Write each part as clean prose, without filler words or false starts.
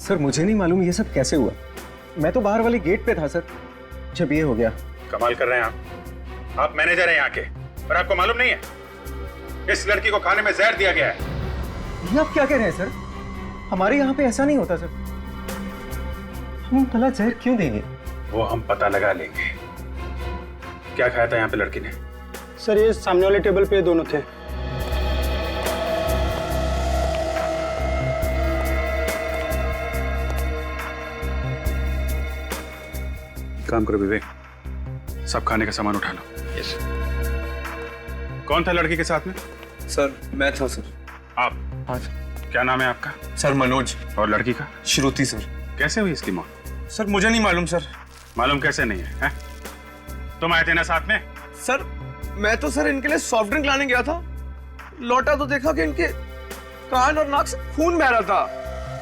Sir मुझे नहीं मालूम ये सब कैसे हुआ। मैं तो बाहर वाले गेट पे था सर, जब ये हो गया। कमाल कर रहे हैं आप मैनेजर हैं यहाँ के, पर आपको मालूम नहीं है इस लड़की को खाने में जहर दिया गया है। ये आप क्या कह रहे हैं सर? हमारे यहाँ पे ऐसा नहीं होता सर। हम भला जहर क्यों देंगे? वो हम पता लगा लेंगे। क्या खाया था यहाँ पे लड़की ने? सर ये सामने वाले टेबल पे दोनों थे। काम करो विवेक, सब खाने का सामान उठा लो। यस। कौन था लड़की के साथ में? सर मैं था सर। आप? हाँ क्या नाम है आपका? सर मनोज। और लड़की का? श्रुति सर। कैसे हुई इसकी मौत? सर मुझे नहीं मालूम सर। मालूम कैसे नहीं है? तुम आए थे ना साथ में? सर मैं तो सर इनके लिए सॉफ्ट ड्रिंक लाने गया था, लौटा तो देखा कि इनके कान और नाक से खून बह रहा था,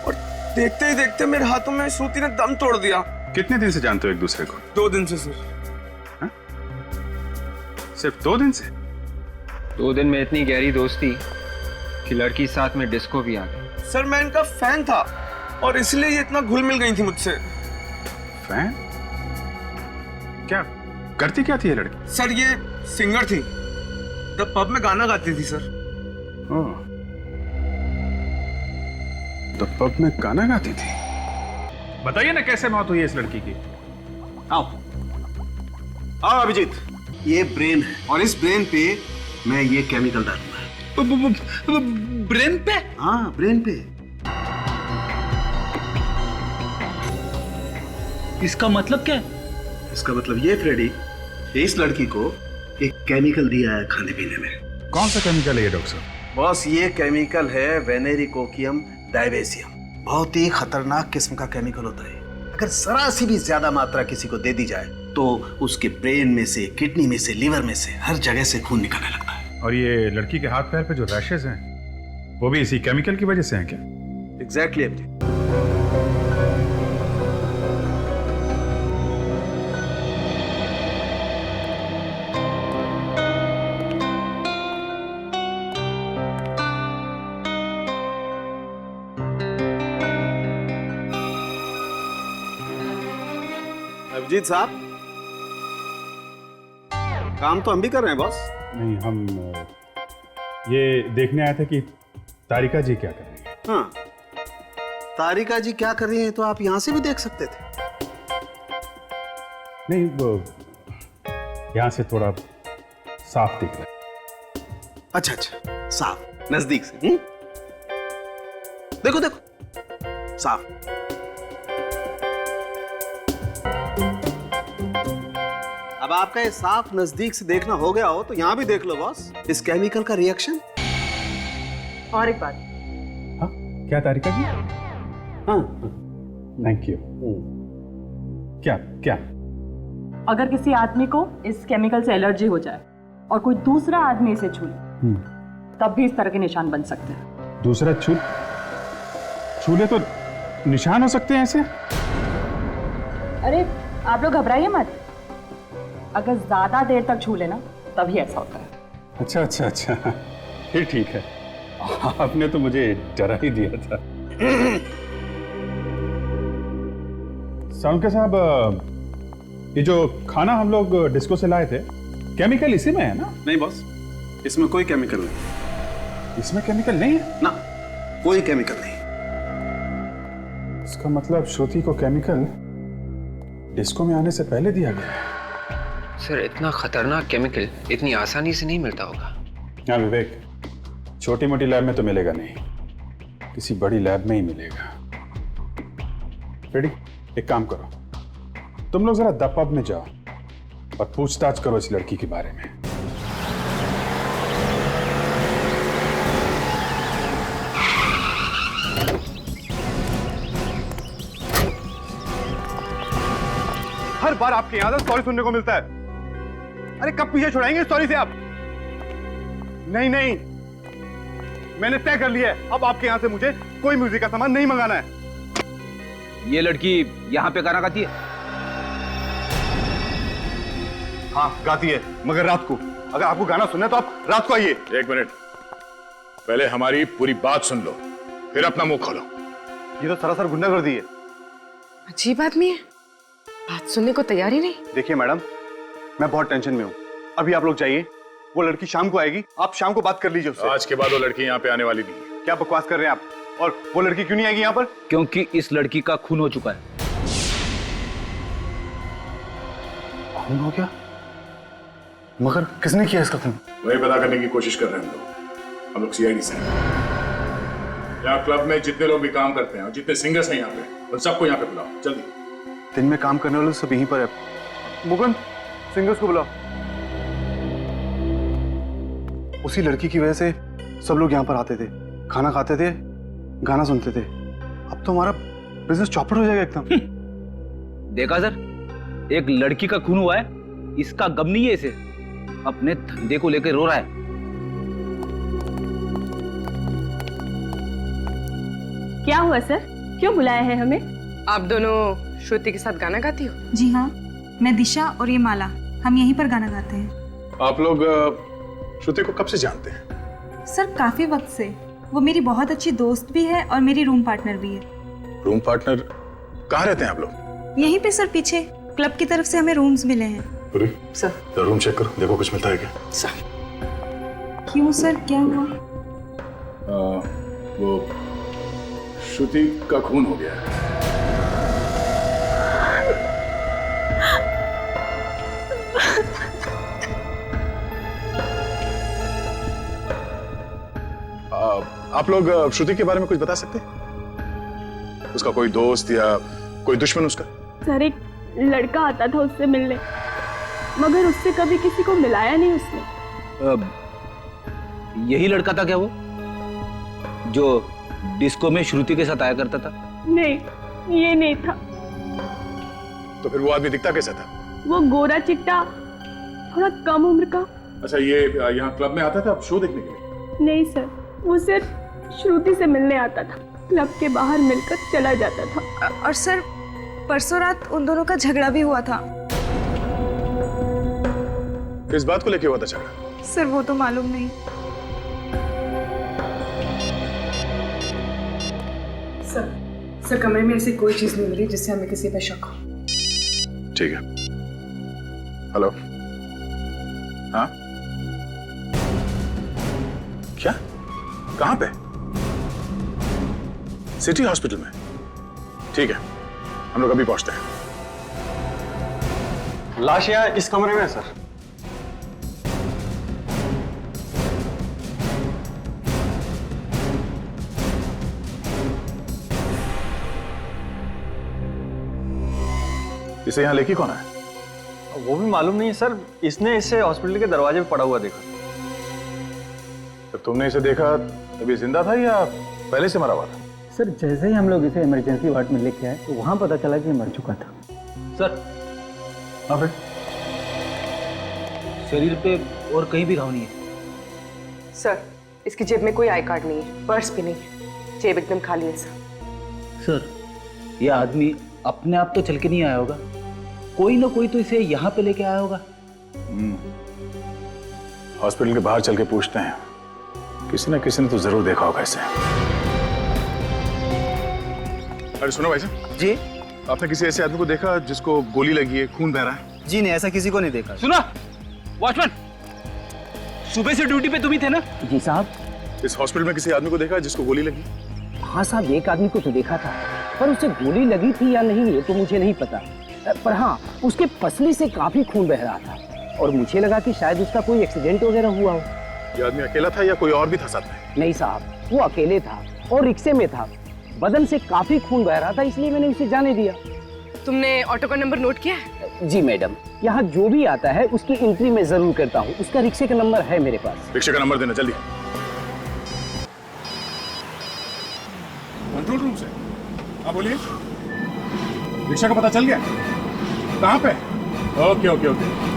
और देखते ही देखते मेरे हाथों में श्रुति ने दम तोड़ दिया। कितने दिन से जानते हो एक दूसरे को? 2 दिन से सर। सिर्फ 2 दिन से? 2 दिन में इतनी गहरी दोस्ती कि लड़की साथ में डिस्को भी आ गई। सर मैं इनका फैन था और इसलिए ये इतना घुल मिल गई थी मुझसे। फैन? क्या करती क्या थी ये लड़की? सर ये सिंगर थी, द पब में गाना गाती थी सर। ओह, तो पब में गाना गाती थी। बताइए ना कैसे मौत हुई है इस लड़की की? आओ आओ अभिजीत, ये ब्रेन है और इस ब्रेन पे मैं ये केमिकल डालूंगा। ब्रेन पे? हाँ ब्रेन पे। इसका मतलब क्या है? इसका मतलब ये फ्रेडी, इस लड़की को एक केमिकल दिया है खाने पीने में। कौन सा केमिकल है ये डॉक्टर साहब? बॉस ये केमिकल है वेनेरिकोकियम डायवेसियम। बहुत ही खतरनाक किस्म का केमिकल होता है। अगर जरा सी भी ज्यादा मात्रा किसी को दे दी जाए तो उसके ब्रेन में से, किडनी में से, लीवर में से, हर जगह से खून निकलने लगता है। और ये लड़की के हाथ पैर पे जो रैशेज हैं वो भी इसी केमिकल की वजह से हैं क्या? एग्जैक्टली अभिजीत। अभिजीत साहब, काम तो हम भी कर रहे हैं बॉस। नहीं, हम ये देखने आए थे कि तारिका जी क्या कर रही है। हाँ, तारिका जी क्या कर रही हैं तो आप यहां से भी देख सकते थे। नहीं, वो यहाँ से थोड़ा साफ दिख रहा है। अच्छा अच्छा, साफ नजदीक से। देखो देखो, साफ। अब आपका ये साफ नजदीक से देखना हो गया हो तो यहां भी देख लो बॉस, इस केमिकल का रिएक्शन। और एक बात, हाँ क्या तारिका जी? हाँ थैंक यू। क्या क्या? अगर किसी आदमी को इस केमिकल से एलर्जी हो जाए और कोई दूसरा आदमी इसे छू ले, तब भी इस तरह के निशान बन सकते हैं। दूसरा छूले तो निशान हो सकते हैं ऐसे? अरे आप लोग घबराइए मत, अगर ज्यादा देर तक छू लेना तभी ऐसा होता है। अच्छा अच्छा अच्छा, फिर ठीक है। आपने तो मुझे डरा ही दिया था। सालुंके साहब, ये जो खाना हम लोग डिस्को से लाए थे, केमिकल इसी में है ना? नहीं बॉस, इसमें कोई केमिकल नहीं। इसमें केमिकल नहीं है ना, कोई केमिकल नहीं। इसका मतलब श्रुति को केमिकल डिस्को में आने से पहले दिया गया है। सर इतना खतरनाक केमिकल इतनी आसानी से नहीं मिलता होगा। हाँ विवेक, छोटी मोटी लैब में तो मिलेगा नहीं, किसी बड़ी लैब में ही मिलेगा। रेडी, एक काम करो, तुम लोग जरा द पब में जाओ और पूछताछ करो इस लड़की के बारे में। हर बार आपके यहाँ से सॉरी सुनने को मिलता है। अरे कब पीछे छुड़ाएंगे सॉरी से आप? नहीं नहीं, मैंने तय कर लिया है, अब आपके यहाँ से मुझे कोई म्यूजिक का सामान नहीं मंगाना है। ये लड़की यहाँ पे गाना गाती है? हाँ गाती है, मगर रात को। अगर आपको गाना सुनना है तो आप रात को आइए। 1 मिनट, पहले हमारी पूरी बात सुन लो, फिर अपना मुंह खोलो। ये तो सरासर गुंडागर्दी है। अजीब आदमी है, बात सुनने को तैयार ही नहीं। देखिए मैडम, मैं बहुत टेंशन में हूँ। अभी आप लोग जाइए, वो लड़की शाम को आएगी, आप शाम को बात कर लीजिए उससे। आज के बाद वो लड़की यहाँ पे आने वाली नहीं है। क्या बकवास कर रहे हैं आप? और वो लड़की क्यों नहीं आएगी यहाँ पर? क्योंकि इस लड़की का खून हो चुका है। खून हो गया? मगर किसने किया इसका खून? वही पता करने की कोशिश कर रहे हैं हम लोग सीआईडी से। यहाँ क्लब में जितने लोग भी काम करते हैं और जितने सिंगर्स हैं यहाँ पे, उन सबको यहाँ पे बुलाओ जल्दी। दिन में काम करने वाले सब यहीं पर है। मुकुंद, सिंगर्स को बुलाओ। उसी लड़की की वजह से सब लोग यहाँ पर आते थे, खाना खाते थे, गाना सुनते थे। अब तो हमारा बिजनेस चौपट हो जाएगा एकदम। देखा सर, एक लड़की का खून हुआ है, इसका गम नहीं है इसे, अपने धंधे को लेकर रो रहा है। क्या हुआ सर, क्यों बुलाया है हमें? आप दोनों श्रुति के साथ गाना गाती हो? जी हाँ, मैं दिशा और ये माला, हम यहीं पर गाना गाते हैं। आप लोग श्रुति को कब से जानते हैं? सर काफी वक्त से। वो मेरी बहुत अच्छी दोस्त भी है और मेरी रूम पार्टनर भी है। Room partner? कहाँ रहते हैं आप लोग? यहीं पे सर, पीछे क्लब की तरफ से हमें रूम्स मिले हैं। सर रूम चेक करो, देखो कुछ मिलता है क्या। क्यों सर, क्या हुआ? वो श्रुति का खून हो गया है। आप लोग श्रुति के बारे में कुछ बता सकते हैं? उसका कोई दोस्त या कोई दुश्मन उसका? सर एक लड़का आता था उससे मिलने, मगर उससे कभी किसी को मिलाया नहीं उसने। यही लड़का था क्या वो, जो डिस्को में श्रुति के साथ आया करता था? नहीं, ये नहीं था। तो फिर वो आदमी दिखता कैसा था? वो गोरा चिट्टा, थोड़ा कम उम्र का। अच्छा, ये यहाँ क्लब में आता था शो देखने के लिए? नहीं सर, वो सिर्फ श्रुति से मिलने आता था, क्लब के बाहर मिलकर चला जाता था। और सर परसों रात उन दोनों का झगड़ा भी हुआ था। किस बात को लेके हुआ था झगड़ा? सर वो तो मालूम नहीं। सर कमरे में ऐसी कोई चीज नहीं मिली जिससे हमें किसी पे शक हो। ठीक है। हेलो, हाँ क्या, कहाँ पे? सिटी हॉस्पिटल में? ठीक है, हम लोग अभी पहुंचते हैं। लाश यहाँ इस कमरे में है सर। इसे यहाँ लेके कौन है? वो भी मालूम नहीं है सर, इसने इसे हॉस्पिटल के दरवाजे पे पड़ा हुआ देखा। जब तुमने इसे देखा तभी जिंदा था या पहले से मरा हुआ था? सर जैसे ही हम लोग इसे इमरजेंसी वार्ड में लेके आए तो वहां पता चला कि मर चुका था। सर, हाँ फिर? शरीर पे और कहीं भी घाव नहीं है। सर इसकी जेब में कोई आई कार्ड नहीं है, पर्स भी नहीं है, जेब एकदम खाली है सर। सर, यह आदमी अपने आप तो चल के नहीं आया होगा, कोई ना कोई तो इसे यहाँ पे लेके आया होगा। हॉस्पिटल के बाहर चल के पूछते हैं, किसी न किसी ने तो जरूर देखा होगा इसे। अरे सुनो भाई साहब जी, आपने किसी ऐसे आदमी को देखा जिसको गोली लगी है, खून बह रहा है? जी नहीं, ऐसा किसी को नहीं देखा। सुना वॉचमैन, सुबह से ड्यूटी पे तुम ही थे ना? जी साहब। इस हॉस्पिटल में किसी आदमी को देखा जिसको गोली लगी? हाँ साहब, एक आदमी को तो देखा था, पर उसे गोली लगी थी या नहीं ये तो मुझे नहीं पता, पर हाँ उसके पसली से काफी खून बह रहा था और मुझे लगा कि शायद उसका कोई एक्सीडेंट वगैरह हुआ हो। ये आदमी अकेला था या कोई और भी था साथ में? नहीं साहब, वो अकेले था और रिक्शे में था, बदन से काफी खून बह रहा था, इसलिए मैंने उसे जाने दिया। तुमने ऑटो का नंबर नोट किया है? जी मैडम, यहाँ जो भी आता है उसकी एंट्री मैं जरूर करता हूँ, उसका रिक्शे का नंबर है मेरे पास। रिक्शे का नंबर देना जल्दी। कंट्रोल रूम से। हाँ बोलिए, रिक्शा का पता चल गया? कहाँ पे? Okay okay okay.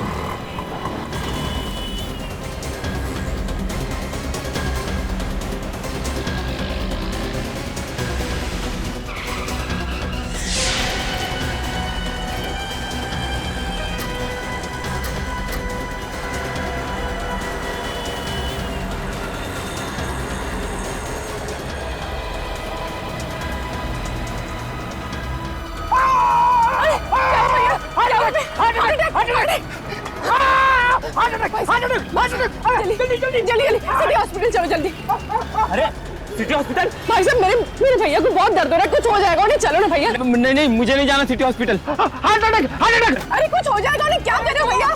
जल्दी सिटी हॉस्पिटल चलो जल्दी। अरे सिटी हॉस्पिटल? भाई साहब मेरे भैया को बहुत दर्द हो रहा है, कुछ हो जाएगा उन्हें, चलो ना भैया। नहीं नहीं, मुझे नहीं जाना सिटी हॉस्पिटल। अरे कुछ हो जाएगा उन्हें, क्या कर रहे हो भैया?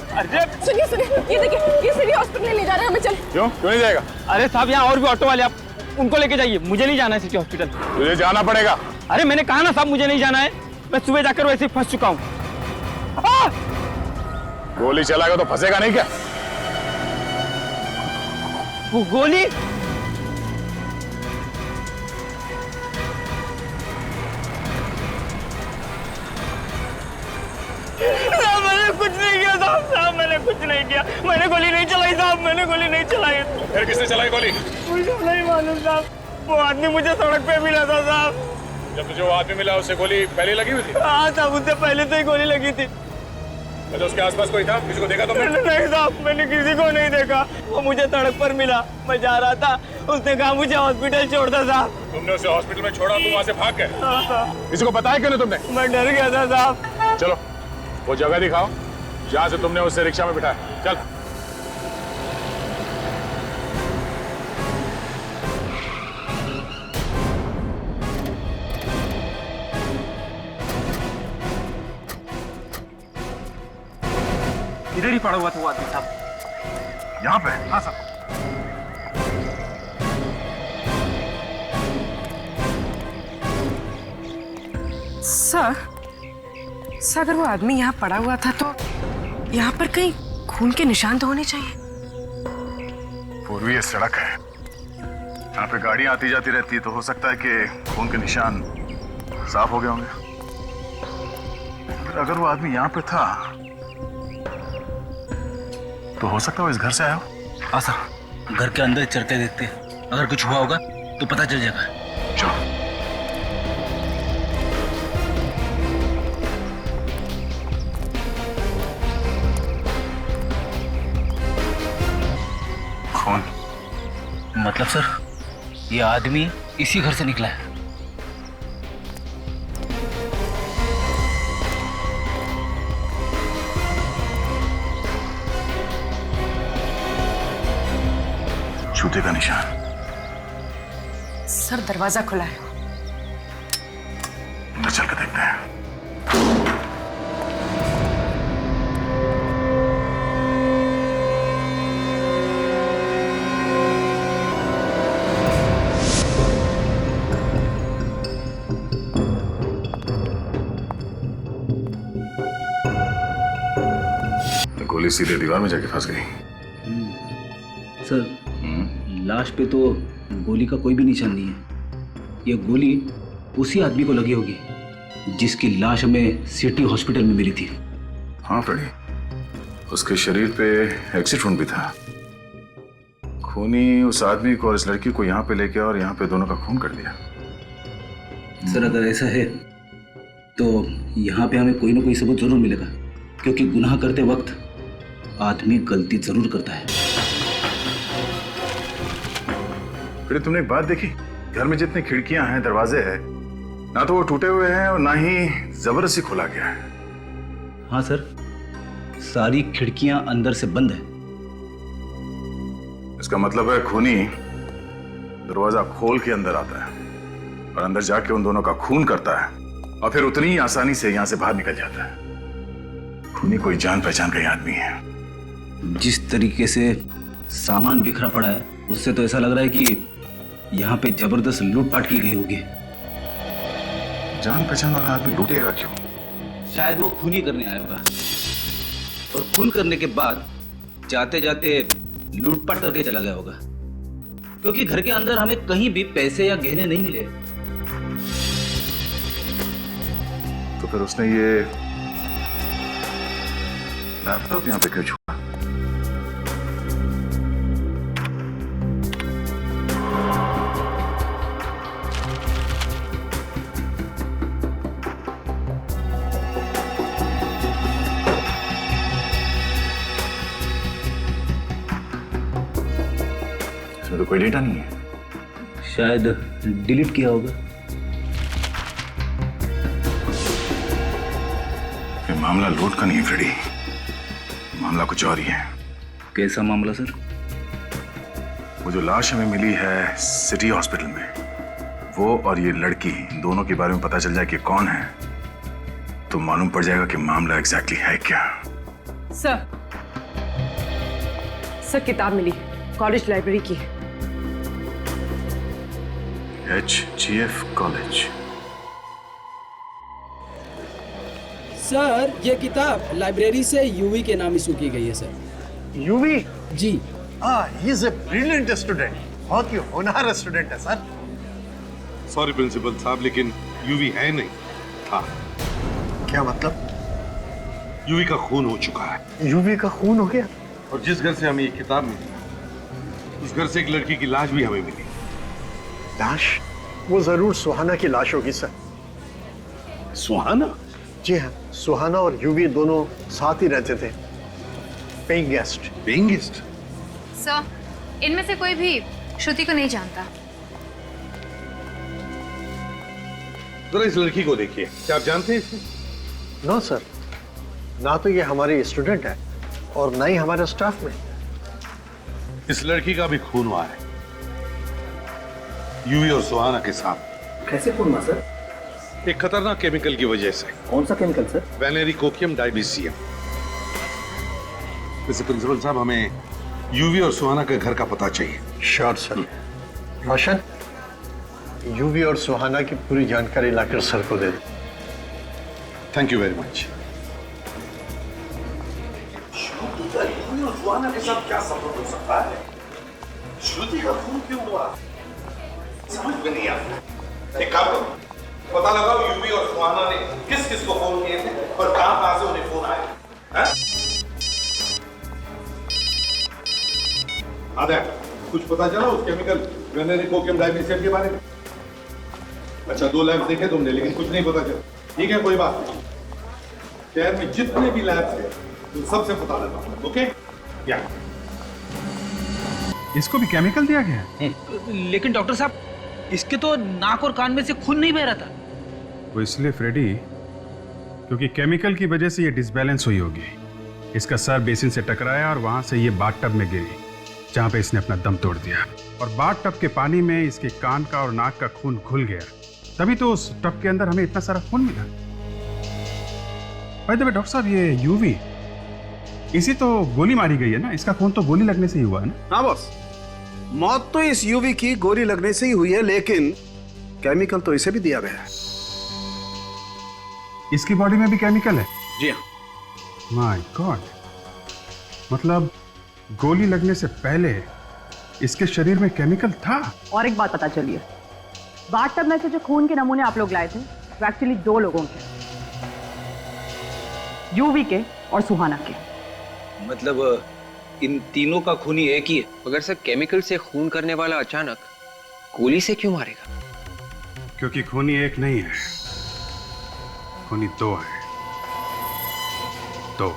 सुनिए ये देखिए, ये सिटी हॉस्पिटल ले जा रहे हैं हमें, चल। क्यों नहीं जाएगा? अरे साहब, यहाँ और भी ऑटो वाले, आप उनको लेके जाइए, मुझे नहीं जाना है सिटी हॉस्पिटल। तुझे जाना पड़ेगा। अरे मैंने कहा ना साहब, मुझे नहीं जाना है, मैं सुबह जाकर वैसे ही फंस चुका हूँ। गोली चलाएगा तो फंसेगा नहीं क्या? वो गोली? मैंने कुछ नहीं किया साहब, मैंने कुछ नहीं किया, मैंने गोली नहीं चलाई साहब, मैंने गोली नहीं चलाई। फिर किसने चलाई गोली? मुझे नहीं मालूम साहब, वो आदमी मुझे सड़क पे मिला था साहब। जब तुझे वो आदमी मिला उससे गोली पहले लगी हुई थी? हाँ साहब, उससे पहले से ही गोली लगी थी। अच्छा, उसके आसपास कोई था? किसी को देखा तुमने? नहीं साहब, मैंने किसी को नहीं देखा, वो मुझे सड़क पर मिला, मैं जा रहा था, उसने कहा मुझे हॉस्पिटल छोड़ दो साहब। तुमने उसे हॉस्पिटल में छोड़ा, तुम वहाँ से भाग गए? किसी को बताया क्यों नहीं तुमने? मैं डर गया था साहब। चलो वो जगह दिखाओ जहाँ से तुमने उसे रिक्शा में बिठाया। चल। इधर ही पड़ा हुआ था वो आदमी साहब। यहाँ पे? हाँ साहब। सर अगर वो आदमी यहाँ पड़ा हुआ था तो यहाँ पर कहीं खून के निशान तो होने चाहिए। पूर्वी ये सड़क है, यहाँ पे गाड़ियां आती जाती रहती है, तो हो सकता है कि खून के निशान साफ हो गए होंगे। अगर वो आदमी यहाँ पे था तो हो सकता है वो इस घर से आया हो। हाँ सर, घर के अंदर चलते देखते, अगर कुछ हुआ होगा तो पता चल जाएगा। चलो। खून? मतलब सर, ये आदमी इसी घर से निकला है। जूते का निशान। सर दरवाजा खुला है, अंदर चल के देखते हैं। गोली सीधे दीवार में जाके फंस गई। सर, लाश पे तो गोली का कोई भी निशान नहीं है। ये गोली उसी आदमी को लगी होगी जिसकी लाश हमें सिटी हॉस्पिटल में मिली थी। हाँ फ्रेडी, उसके शरीर पे एक्सिट वुंड भी था। खूनी उस आदमी को और इस लड़की को यहाँ पे लेके और यहाँ पे दोनों का खून कर दिया। सर अगर ऐसा है तो यहाँ पे हमें कोई ना कोई सबूत जरूर मिलेगा, क्योंकि गुनाह करते वक्त आदमी गलती जरूर करता है। फिर तुमने एक बात देखी, घर में जितनी खिड़कियां हैं, दरवाजे हैं, ना तो वो टूटे हुए हैं और ना ही जबरदस्ती खोला गया है। हाँ सर, सारी खिड़कियां अंदर से बंद है। इसका मतलब है खूनी दरवाजा खोल के अंदर आता है और अंदर जाके उन दोनों का खून करता है और फिर उतनी ही आसानी से यहां से बाहर निकल जाता है। खूनी कोई जान पहचान का ही आदमी है। जिस तरीके से सामान बिखरा पड़ा है, उससे तो ऐसा लग रहा है कि यहाँ पे जबरदस्त लूटपाट की गई होगी। जान पहचान वाला आदमी लूटेगा क्यों? शायद वो खून ही करने आया होगा और खून करने के बाद जाते जाते लूटपाट करके चला गया होगा, क्योंकि घर के अंदर हमें कहीं भी पैसे या गहने नहीं मिले। तो फिर उसने ये लैपटॉप यहाँ पे क्यों छोड़ा? तो कोई डेटा नहीं है, शायद डिलीट किया होगा। मामला लूट का नहीं है फ्रेडी, मामला कुछ और ही है। कैसा मामला सर? वो जो लाश हमें मिली है सिटी हॉस्पिटल में, वो और ये लड़की दोनों के बारे में पता चल जाए कि कौन है, तो मालूम पड़ जाएगा कि मामला एग्जैक्टली है क्या। सर किताब मिली, कॉलेज लाइब्रेरी की। HGF college. सर ये किताब लाइब्रेरी से यूवी के नाम इशू की गई है सर। यूवी? जी। He is a brilliant student, बहुत ही होनहार स्टूडेंट है सर। सॉरी प्रिंसिपल साहब, लेकिन यूवी है नहीं, था। क्या मतलब? यूवी का खून हो चुका है। यूवी का खून हो गया? और जिस घर से हमें ये किताब मिली, उस घर से एक लड़की की लाश भी हमें मिली। लाश? वो जरूर सुहाना की लाश होगी सर। सुहाना? जी हाँ, सुहाना और यूवी दोनों साथ ही रहते थे, paying guest. Paying guest? Sir, इनमें से कोई भी श्रुति को नहीं जानता। जरा इस लड़की को देखिए, क्या आप जानते हैं इसे? नो सर, ना तो ये हमारी स्टूडेंट है और ना ही हमारे स्टाफ में। इस लड़की का भी खून हुआ है, यूवी और सुहाना के साथ। कैसे खून हुआ सर? एक खतरनाक केमिकल की वजह से। कौन सा केमिकल सर? वेनेरिकोकियम डाइबेसियम। वैसे प्रिंसिपल साहब, हमें यूवी और सुहाना के घर का पता चाहिए। Sure sir. रोशन, यूवी और सुहाना की पूरी जानकारी लाकर सर को दे दो। Thank you very much. Suhana के साथ क्या संबंध हो सकता है? श्रुति का खून क्यों हुआ? समझ में नहीं आता। एक काम करो, पता लगाओ यूवी और सुहाना ने किस किस को फोन किए थे और कहां से उन्हें फोन आए। आधा कुछ पता चला उस केमिकल वेनेरिकोकियम डाइबेसियम के बारे में? अच्छा, 2 लैब देखे तुमने, लेकिन कुछ नहीं पता चला। ठीक है, कोई बात नहीं। शहर में जितने भी लैब्स हैं, तुम सबसे पता लगा। ओके? क्या इसको भी केमिकल दिया गया है? लेकिन डॉक्टर साहब, इसके तो नाक और कान में से खून नहीं बह रहा था। वो इसलिए फ्रेडी, क्योंकि केमिकल की वजह से ये डिसबैलेंस हुई होगी। इसका सर बेसिन से टकराया और वहां से ये बाथटब में गिरी, जहां पे इसने अपना दम तोड़ दिया। और बाथटब के पानी में इसके कान का और नाक का खून घुल गया, तभी तो उस टब के अंदर हमें इतना सारा खून मिला। भाई डॉक्टर साहब, ये यूवी, इसी तो गोली मारी गई है ना? इसका खून तो गोली लगने से ही हुआ है ना? हाँ बॉस, मौत तो इस यूवी की गोली लगने से ही हुई है, लेकिन केमिकल तो इसे भी दिया गया है। इसकी बॉडी में भी केमिकल है? जी हाँ। माय गॉड, मतलब गोली लगने से पहले इसके शरीर में केमिकल था। और एक बात पता चली है, बाथटब में से जो खून के नमूने आप लोग लाए थे वो एक्चुअली 2 लोगों के, यूवी के और सुहाना के। मतलब इन तीनों का खूनी एक ही है? अगर सर केमिकल से खून करने वाला अचानक गोली से क्यों मारेगा? क्योंकि खूनी एक नहीं है, खूनी 2 है। 2।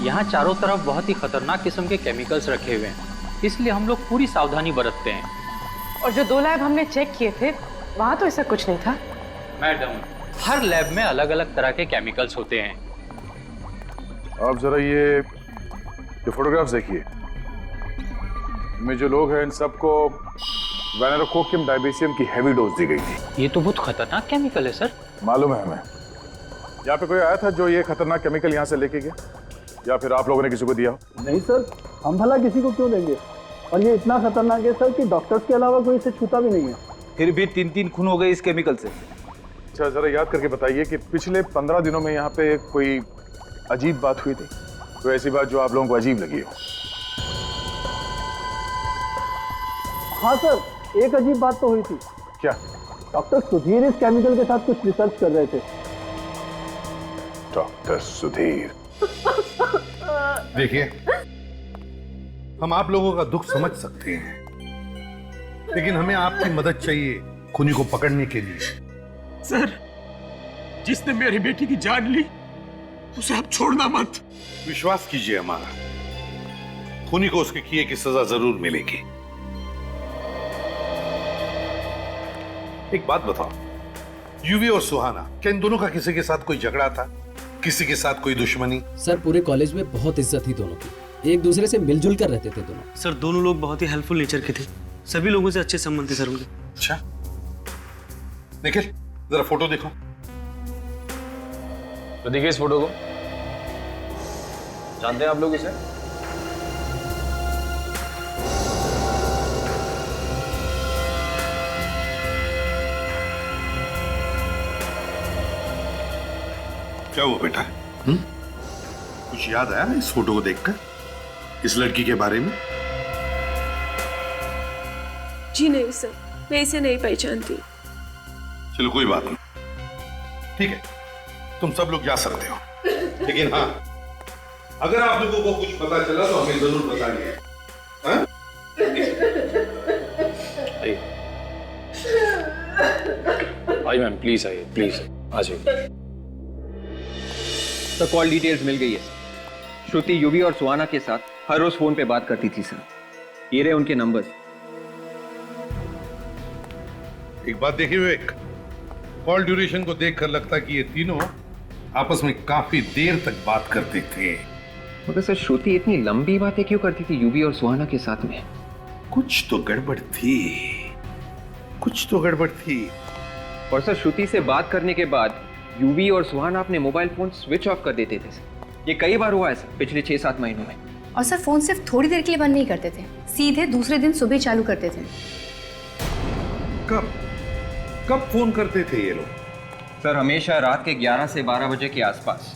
यहाँ चारों तरफ बहुत ही खतरनाक किस्म के केमिकल्स रखे हुए हैं, इसलिए हम लोग पूरी सावधानी बरतते हैं। और जो 2 लैब हमने चेक किए थे, वहां तो ऐसा कुछ नहीं था। मैडम, हर लैब में अलग अलग तरह के केमिकल्स होते हैं। आप जरा ये फोटोग्राफ्स देखिए। इनमें जो लोग हैं, इन सबको वेनेरिकोकियम डाइबेसियम की हैवी डोज दी गई थी। ये तो बहुत खतरनाक केमिकल है सर। मालूम है हमें। यहाँ पे कोई आया था जो ये खतरनाक केमिकल यहाँ से लेके गया, या फिर आप लोगों ने किसी को दिया? नहीं सर, हम भला किसी को क्यों देंगे, और ये इतना खतरनाक है सर कि डॉक्टर्स के अलावा कोई इसे छूता भी नहीं है। फिर भी 3 खून हो गए इस केमिकल से। अच्छा, जरा याद करके बताइए कि पिछले 15 दिनों में यहाँ पे कोई अजीब बात हुई थी? कोई ऐसी बात जो आप लोगों को अजीब लगी हो? हाँ सर, एक अजीब बात तो हुई थी। क्या? डॉक्टर सुधीर इस केमिकल के साथ कुछ रिसर्च कर रहे थे। डॉक्टर सुधीर? देखिए, हम आप लोगों का दुख समझ सकते हैं, लेकिन हमें आपकी मदद चाहिए खूनी को पकड़ने के लिए। सर, जिसने मेरी बेटी की जान ली, उसे आप छोड़ना मत। विश्वास कीजिए हमारा, खूनी को उसके किए की सजा जरूर मिलेगी। एक बात बताओ, यूवी और सुहाना, क्या इन दोनों का किसी के साथ कोई झगड़ा था? किसी के साथ कोई दुश्मनी? सर पूरे कॉलेज में बहुत इज्जत थी दोनों की, एक दूसरे से मिलजुल कर रहते थे दोनों। सर दोनों लोग बहुत ही हेल्पफुल नेचर के थे, सभी लोगों से अच्छे संबंध थे सर उनके। अच्छा, निखिल जरा फोटो देखो। तो देखिए इस फोटो को, जानते हैं आप लोग इसे? क्या हुआ बेटा? कुछ याद आया इस फोटो को देखकर, इस लड़की के बारे में? जी नहीं सर, मैं इसे नहीं पहचानती। चलो कोई बात नहीं, ठीक है, तुम सब लोग जा सकते हो, लेकिन हाँ, अगर आप लोगों को कुछ पता चला तो हमें जरूर बताइए। हाँ? आइए मैम, प्लीज आइए, प्लीज आ जाइए। तो कॉल डिटेल्स मिल गई है। श्रुति युवी और सुहाना के साथ हर रोज फोन पे बात करती थी सर। ये रहे उनके नंबर। एक बात देखिए विवेक, कॉल ड्यूरेशन को देखकर लगता कि ये तीनों आपस में काफी देर तक बात करते थे। मगर सर श्रुति इतनी लंबी बातें क्यों करती थी युवी और सुहाना के साथ में? कुछ तो गड़बड़ थी, कुछ तो गड़बड़ थी। और सर श्रुति से बात करने के बाद युवी और सुहाना अपने मोबाइल फोन स्विच ऑफ कर देते थे सर। ये कई बार हुआ है सर पिछले 6-7 महीनों में। और सर फोन सिर्फ थोड़ी देर के लिए बंद नहीं करते थे, सीधे दूसरे दिन सुबह चालू करते थे। कब कब फोन करते थे ये लोग? सर हमेशा रात के 11 से 12 बजे के आसपास।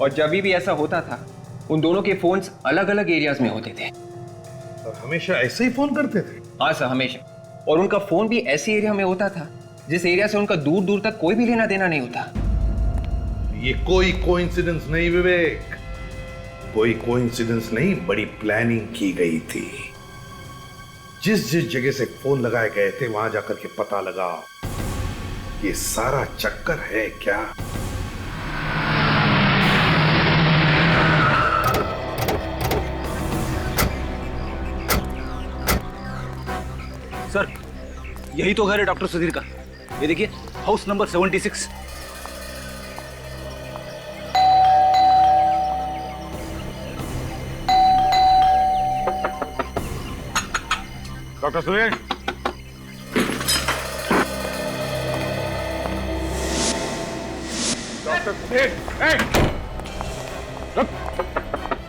और जब भी ऐसा होता था उन दोनों के फोन्स अलग अलग एरियाज में होते थे। और हमेशा ऐसे ही फोन करते थे? हाँ सर हमेशा। और उनका फोन भी ऐसे एरिया में होता था जिस एरिया से उनका दूर दूर तक कोई भी लेना देना नहीं होता। ये कोई कोइंसिडेंस नहीं विवेक, कोई कोइंसिडेंस नहीं, बड़ी प्लानिंग की गई थी। जिस जिस जगह से फोन लगाए गए थे वहां जाकर के पता लगाओ, ये सारा चक्कर है क्या? सर यही तो घर है डॉक्टर सुधीर का, ये देखिए house number 76। Doctor Sudhir, doctor Sudhir,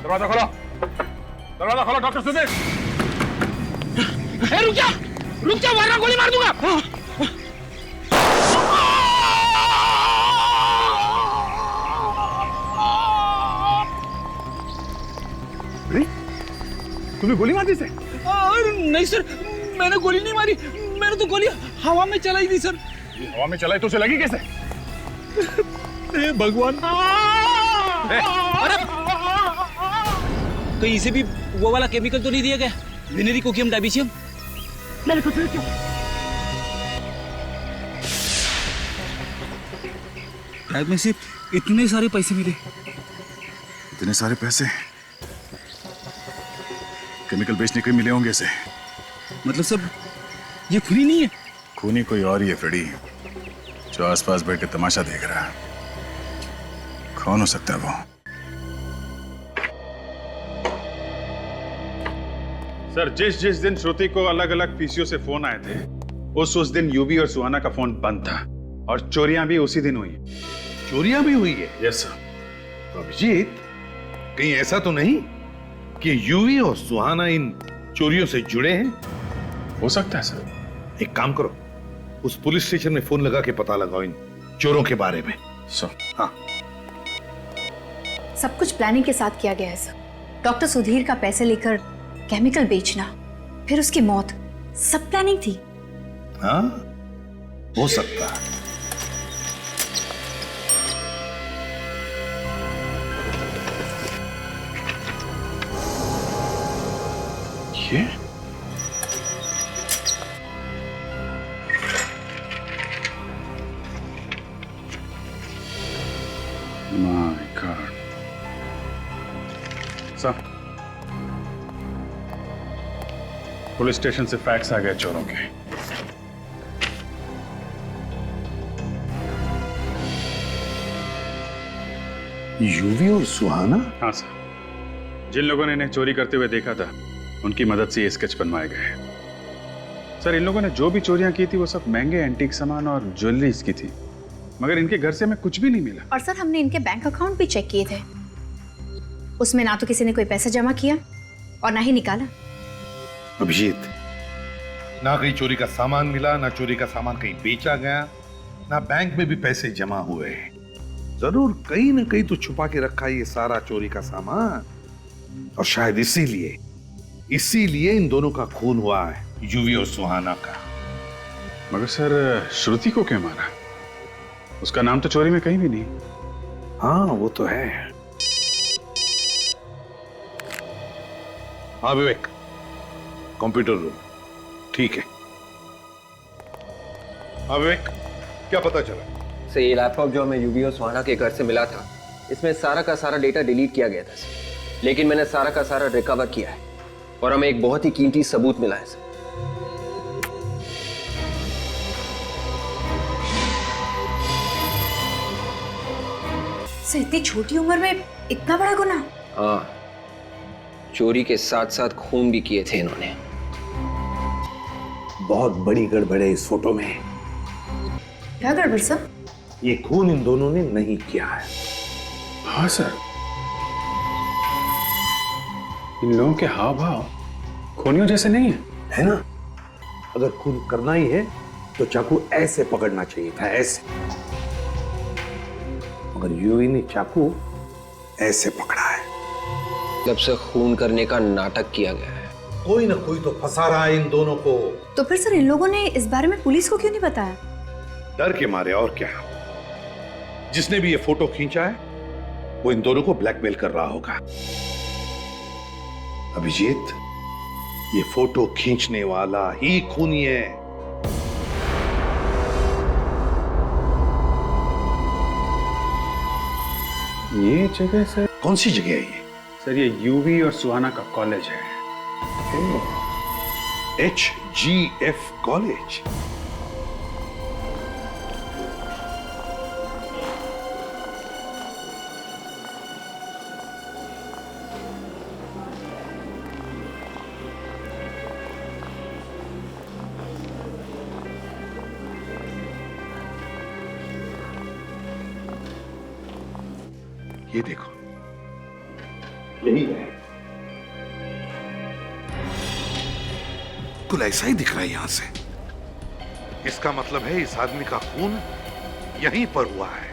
दरवाजा खोलो, दरवाजा खोलो डॉक्टर सुधीर। रुक जा वरना गोली मार दूंगा। तुम्हें गोली मार दी से? नहीं सर, मैंने गोली नहीं मारी, मैंने तो गोली हवा में चलाई थी सर। हवा में चलाई तो उसे लगी कैसे? भगवान, अरे कहीं से भी वो वाला केमिकल तो नहीं दिया गया, वेनेरी कोकियम डायबीसियम? मेरे को क्यों? शायद में सिर्फ इतने सारे पैसे मिले। इतने सारे पैसे केमिकल बेचने के मिले होंगे इसे। मतलब सब ये फ्री नहीं है? खूनी कोई और ही है फ्रेडी, जो आसपास बैठ के तमाशा देख रहा है। कौन हो सकता है वो? सर जिस जिस दिन श्रुति को अलग अलग पीसीओ से फोन आए थे उस दिन युवी और सुहाना का फोन बंद था और चोरियां भी उसी दिन हुई। चोरियां भी हुई है? Yes sir. तो अभिजीत, कहीं ऐसा तो नहीं कि युवी और सुहाना इन चोरियों से जुड़े हैं? हो सकता है सर। एक काम करो, उस पुलिस स्टेशन में फोन लगा के पता लगाओ इन चोरों के बारे में। सर हाँ, सब कुछ प्लानिंग के साथ किया गया है सर। डॉक्टर सुधीर का पैसे लेकर केमिकल बेचना, फिर उसकी मौत, सब प्लानिंग थी। हाँ हो सकता है। ये my God. Sir police station से फैक्स आ गए चोरों के। यूवी और सुहाना? हाँ सर, जिन लोगों ने इन्हें चोरी करते हुए देखा था उनकी मदद से ये स्केच बनवाए गए हैं। सर, इन लोगों ने जो भी चोरियां की थी वो सब महंगे एंटीक सामान और ज्वेलरीज की थी, मगर इनके घर से हमें कुछ भी नहीं मिला। और सर हमने इनके बैंक अकाउंट भी चेक किए थे, उसमें ना तो किसी ने कोई पैसा जमा किया और ना ही निकाला। अभिजीत, ना कहीं चोरी का सामान मिला, ना चोरी का सामान कहीं बेचा गया, ना बैंक में भी पैसे जमा हुए। जरूर कहीं ना कहीं तो छुपा के रखा ये सारा चोरी का सामान, और शायद इसीलिए इन दोनों का खून हुआ है, यूवी और सुहाना का। मगर सर, श्रुति को क्यों मारा? उसका नाम तो चोरी में कहीं भी नहीं। हाँ वो तो है। हाँ विवेक, कंप्यूटर रूम। ठीक है। हाँ विवेक, क्या पता चला? सर, ये लैपटॉप जो हमें यूवी और सुहाना के घर से मिला था, इसमें सारा का सारा डेटा डिलीट किया गया था सर। लेकिन मैंने सारा का सारा रिकवर किया है और हमें एक बहुत ही कीमती सबूत मिला है सर। सर, इतनी छोटी उम्र में इतना बड़ा गुनाह? हाँ, चोरी के साथ साथ खून भी किए थे इन्होंने। बहुत बड़ी गड़बड़ है इस फोटो में। क्या गड़बड़ सर? ये खून इन दोनों ने नहीं किया है। हाँ सर, इन लोगों के हाव भाव खूनियों जैसे नहीं है ना? अगर खून करना ही है तो चाकू ऐसे पकड़ना चाहिए था, ऐसे। मगर यूवी ने चाकू ऐसे पकड़ा है। जब से खून करने का नाटक किया गया है। कोई ना कोई तो फंसा रहा है इन दोनों को। तो फिर सर इन लोगों ने इस बारे में पुलिस को क्यों नहीं बताया? डर के मारे, और क्या। जिसने भी ये फोटो खींचा है वो इन दोनों को ब्लैकमेल कर रहा होगा। अभिजीत, ये फोटो खींचने वाला ही खूनी है। ये जगह सर? कौन सी जगह है ये? सर, ये यूवी और सुहाना का कॉलेज है। HGF college. ये देखो, यही है। कुल ऐसा ही दिख रहा है यहां से। इसका मतलब है इस आदमी का खून यहीं पर हुआ है,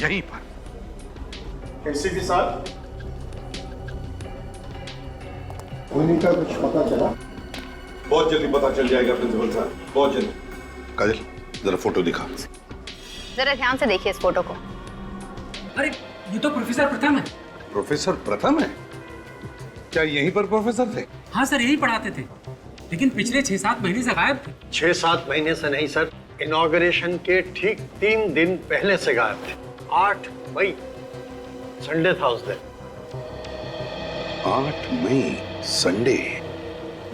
यहीं पर। एसीपी साहब, खूनी का कुछ पता चला? बहुत जल्दी पता चल जाएगा प्रिंसिपल साहब, बहुत जल्दी। काजल, जरा फोटो दिखा। जरा ध्यान से देखिए इस फोटो को। अरे ये तो प्रोफेसर प्रथम है। प्रोफेसर प्रथम है? क्या यहीं पर प्रोफेसर थे? हाँ सर, यही पढ़ाते थे, लेकिन पिछले 6-7 महीने से गायब थे। 6-7 महीने से नहीं सर, इनॉग्रेशन के ठीक 3 दिन पहले से गायब थे। 8 मई, संडे था उस दिन। 8 मई, संडे।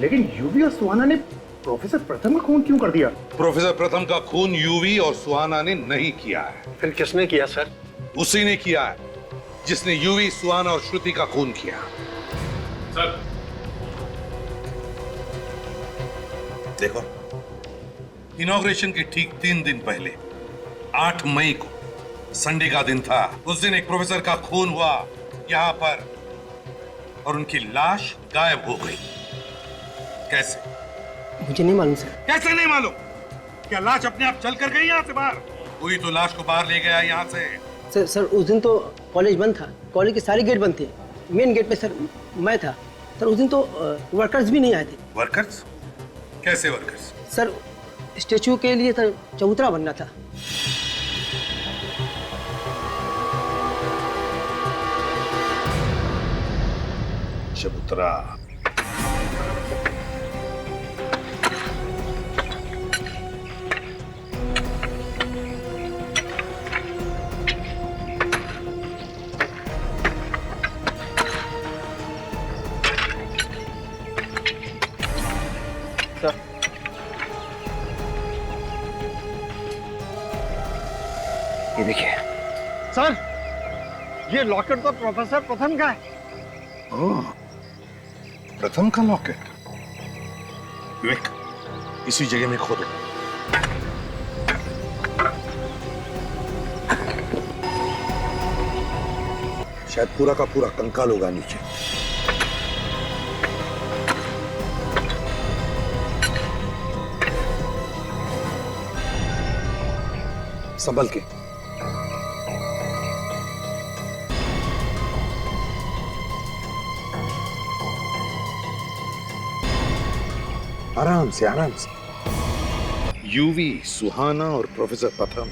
लेकिन यूवी और सुहाना ने प्रोफेसर प्रथम का खून क्यों कर दिया? प्रोफेसर प्रथम का खून यूवी और सुहाना ने नहीं किया है। फिर किसने किया सर? उसी ने किया है जिसने यूवी, सुहाना और श्रुति का खून किया। सर, देखो, इनॉग्रेशन के ठीक 3 दिन पहले 8 मई को संडे का दिन था। उस दिन एक प्रोफेसर का खून हुआ यहां पर और उनकी लाश गायब हो गई। कैसे? मुझे नहीं मालूम सर। कैसे नहीं मालूम? क्या लाश अपने आप चल कर गई यहाँ से बाहर? कोई तो लाश को बाहर ले गया यहाँ से। सर उस दिन तो कॉलेज बंद था, कॉलेज के सारे गेट बंद थे। मेन गेट पे सर मैं था। सर उस दिन तो वर्कर्स भी नहीं आए थे। वर्कर्स? कैसे वर्कर्स? सर स्टेचू के लिए सर चबूतरा बनना था। चबूतरा। ये देखिए सर, ये लॉकेट तो प्रोफेसर प्रथम का है। ओह, प्रथम का लॉकेट। विवेक, इसी जगह में खोदो। शायद पूरा का पूरा कंकाल होगा नीचे। संभल के। आराम से, आराम से। यूवी, सुहाना और प्रोफेसर प्रथम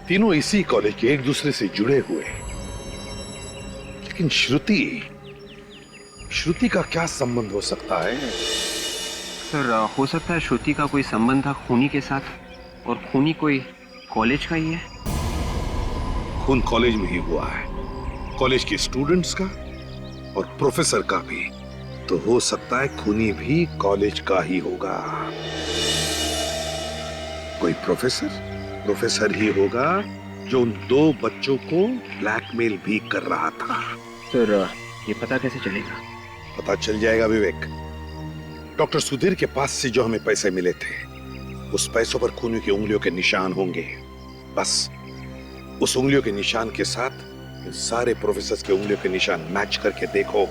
तीनों इसी कॉलेज के एक दूसरे से जुड़े हुए। लेकिन श्रुति का क्या संबंध हो सकता है? सर, हो सकता है श्रुति का कोई संबंध था खूनी के साथ, और खूनी कोई कॉलेज का ही है। खून कॉलेज में ही हुआ है, कॉलेज के स्टूडेंट्स का और प्रोफेसर का भी। तो हो सकता है खूनी भी कॉलेज का ही होगा। कोई प्रोफेसर ही होगा जो उन दो बच्चों को ब्लैकमेल भी कर रहा था। सर, ये पता कैसे चलेगा? पता चल जाएगा विवेक। डॉक्टर सुधीर के पास से जो हमें पैसे मिले थे, उस पैसों पर खूनी की उंगलियों के निशान होंगे। बस उस उंगलियों के निशान के साथ इन सारे प्रोफेसर्स के उंगलियों के निशान मैच करके देखो,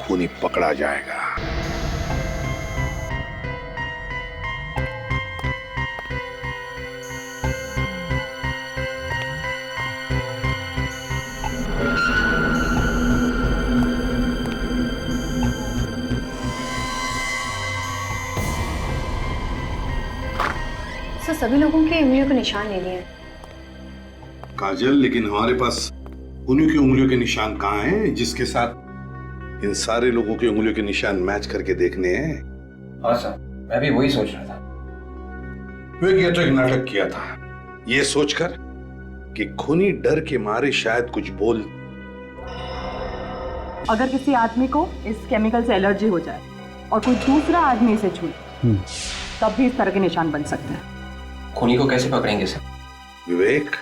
खूनी पकड़ा जाएगा। सर, सभी लोगों के उंगलियों के निशान ले लिए। काजल, लेकिन हमारे पास खूनी की उंगलियों के निशान कहाँ हैं, जिसके साथ इन सारे लोगों की उंगलियों के निशान मैच करके देखने हैं? हाँ सर, मैं भी वही सोच रहा था। ये तो एक नाटक किया था, ये सोचकर कि खूनी डर के मारे शायद कुछ बोल। अगर किसी आदमी को इस केमिकल से एलर्जी हो जाए और कोई दूसरा आदमी इसे छूए, तब भी इस तरह के निशान बन सकते हैं। खूनी को कैसे पकड़ेंगे सर? विवेक,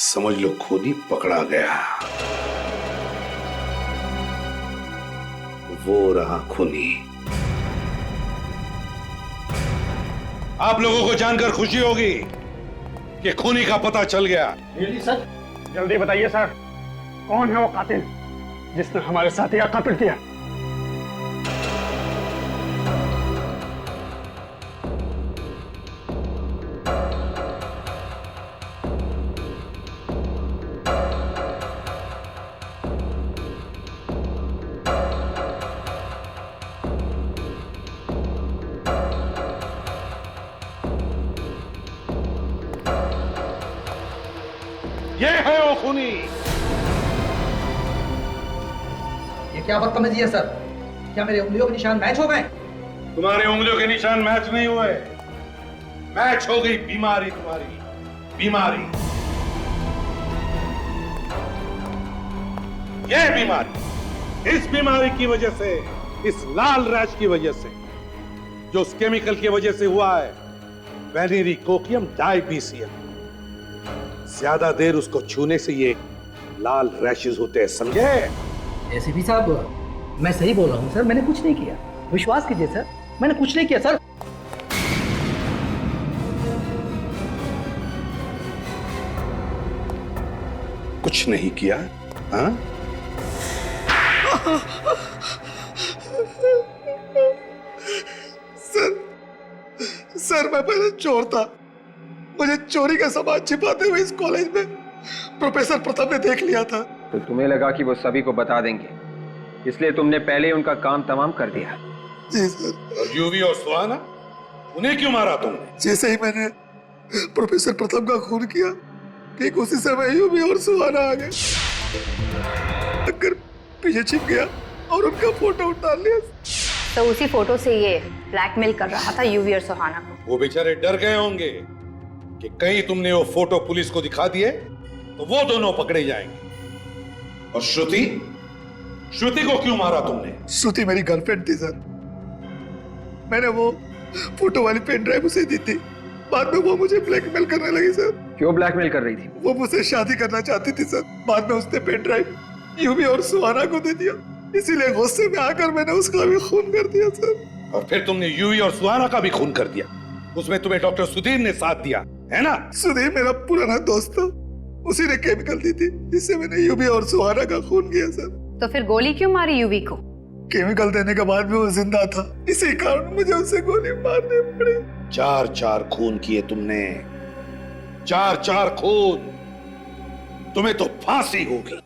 समझ लो खूनी पकड़ा गया। वो रहा खूनी। आप लोगों को जानकर खुशी होगी कि खूनी का पता चल गया। सर, जल्दी बताइए सर, कौन है वो कातिल जिसने हमारे साथी का कत्ल किया? ये है वो खूनी। ये क्या बदतमीजी है सर? क्या मेरे उंगलियों के निशान मैच हो गए? तुम्हारे उंगलियों के निशान मैच नहीं हुए, मैच हो गई बीमारी, तुम्हारी बीमारी। यह बीमारी, इस बीमारी की वजह से, इस लाल रैश की वजह से, जो उस केमिकल की वजह से हुआ है, वेनेरिकोकियम डायबीसियम। ज्यादा देर उसको छूने से ये लाल रैशेस होते हैं, समझे? एसीपी साहब, मैं सही बोल रहा हूँ सर, मैंने कुछ नहीं किया, विश्वास कीजिए सर, मैंने कुछ नहीं किया सर। कुछ नहीं किया? हाँ? सर, मैं पहले चोर था। मुझे चोरी का सामान छिपाते हुए इस कॉलेज में प्रोफेसर प्रथम ने देख लिया था। तो तुम्हें लगा कि वो सभी को बता देंगे, इसलिए तुमने पहले ही उनका काम तमाम कर दिया। जी सर। और यूवी और सुहाना, उन्हें क्यों मारा तुमने? जैसे ही मैंने प्रोफेसर प्रथम का खून किया, ठीक उसी समय यूवी और सुहाना आ गए, अगर पीछे छिप गया और उनका फोटो डाल लिया। तो उसी फोटो से ये ब्लैकमेल कर रहा था यूवी और सुहाना को। वो बेचारे डर गए होंगे कि कहीं तुमने वो फोटो पुलिस को दिखा दिए तो वो दोनों पकड़े जाएंगे। और श्रुति को क्यों मारा तुमने? श्रुति मेरी गर्लफ्रेंड थी सर। मैंने वो फोटो वाली पेन ड्राइव उसे दी थी, बाद में वो मुझे ब्लैकमेल करने लगी सर। क्यों ब्लैकमेल कर रही थी? वो मुझसे शादी करना चाहती थी सर। बाद में उसने पेन ड्राइव यूवी और सुहाना को दे दिया, इसीलिए गुस्से में आकर मैंने उसका भी खून कर दिया सर। और फिर तुमने यूवी और सुहाना का भी खून कर दिया। उसमें तुम्हें डॉक्टर सुधीर ने साथ दिया है ना? सुधीर मेरा पुराना दोस्त था, उसी ने केमिकल दी थी जिससे मैंने यूवी और सुहाना का खून किया सर। तो फिर गोली क्यों मारी यूवी को? केमिकल देने के बाद भी वो जिंदा था, इसी कारण मुझे उससे गोली मारनी पड़ी। 4 खून किए तुमने, 4 खून। तुम्हें तो फांसी होगी।